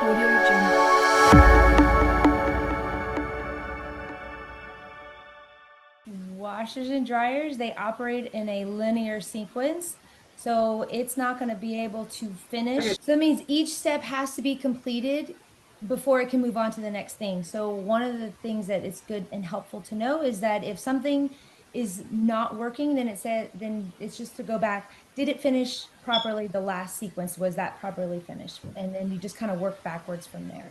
Audio Jungle. Washers and dryers, they operate in a linear sequence. So it's not going to be able to finish. So that means each step has to be completed before it can move on to the next thing. So one of the things that is good and helpful to know is that if something is not working, then it's just to go back. Did it finish properly? The last sequence, was that properly finished? And then you just kind of work backwards from there.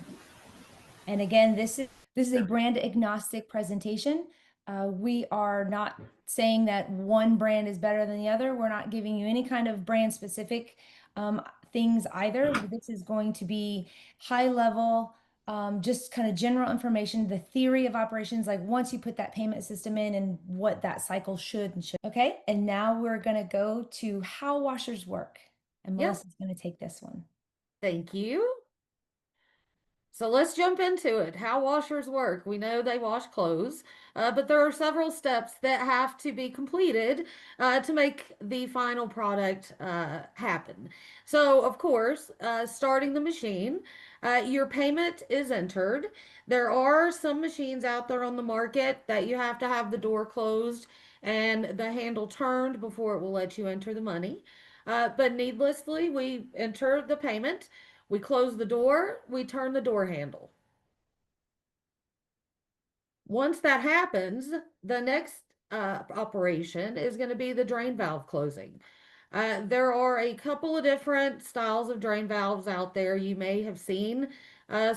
And again, this is a brand agnostic presentation. We are not saying that one brand is better than the other. We're not giving you any kind of brand specific things either. This is going to be high level, just kind of general information, the theory of operations, like once you put that payment system in and what that cycle should and should. Okay, and now we're going to go to how washers work. And Yep. Melissa's going to take this one. Thank you. So let's jump into it. How washers work. We know they wash clothes, but there are several steps that have to be completed to make the final product happen. So, of course, starting the machine, your payment is entered. There are some machines out there on the market that you have to have the door closed and the handle turned before it will let you enter the money. But needlessly, we enter the payment. We close the door, we turn the door handle. Once that happens, the next operation is going to be the drain valve closing. There are a couple of different styles of drain valves out there you may have seen.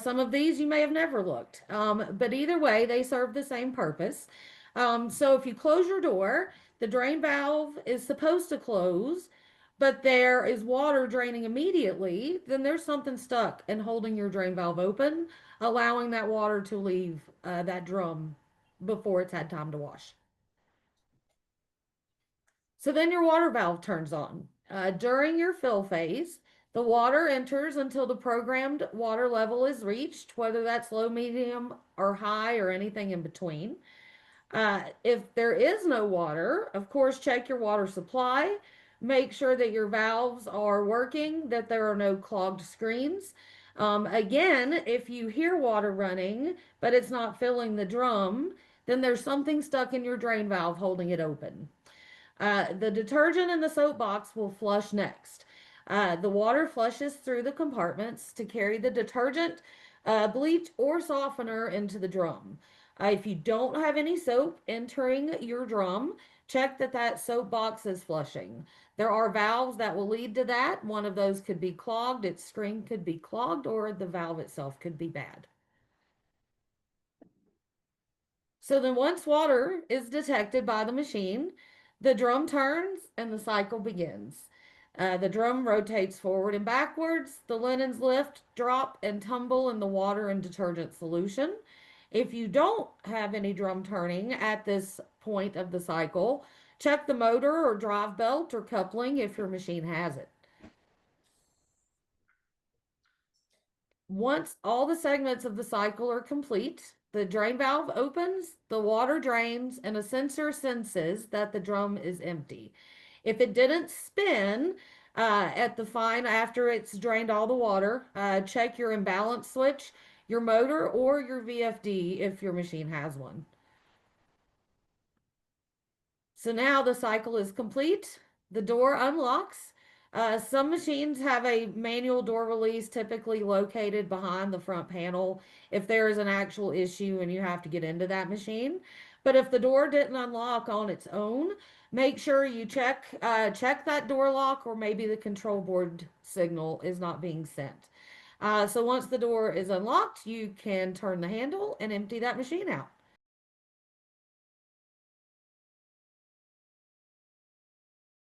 Some of these you may have never looked, but either way, they serve the same purpose. So if you close your door, the drain valve is supposed to close, but there is water draining immediately, then there's something stuck and holding your drain valve open, allowing that water to leave that drum before it's had time to wash. So then your water valve turns on. During your fill phase, the water enters until the programmed water level is reached, whether that's low, medium, or high, or anything in between. If there is no water, of course, check your water supply. Make sure that your valves are working, that there are no clogged screens. Again, if you hear water running, but it's not filling the drum, then there's something stuck in your drain valve holding it open. The detergent in the soap box will flush next. The water flushes through the compartments to carry the detergent, bleach, or softener into the drum. If you don't have any soap entering your drum, check that that soap box is flushing. There are valves that will lead to that. One of those could be clogged, its string could be clogged, or the valve itself could be bad. So then once water is detected by the machine, the drum turns and the cycle begins. The drum rotates forward and backwards. The linens lift, drop, and tumble in the water and detergent solution. If you don't have any drum turning at this point of the cycle, check the motor or drive belt or coupling if your machine has it. Once all the segments of the cycle are complete, the drain valve opens, the water drains, and a sensor senses that the drum is empty. If it didn't spin at the fine after it's drained all the water, check your imbalance switch, your motor, or your VFD if your machine has one. So now the cycle is complete. The door unlocks. Some machines have a manual door release typically located behind the front panel if there is an actual issue and you have to get into that machine. But if the door didn't unlock on its own, make sure you check that door lock, or maybe the control board signal is not being sent. So once the door is unlocked, you can turn the handle and empty that machine out.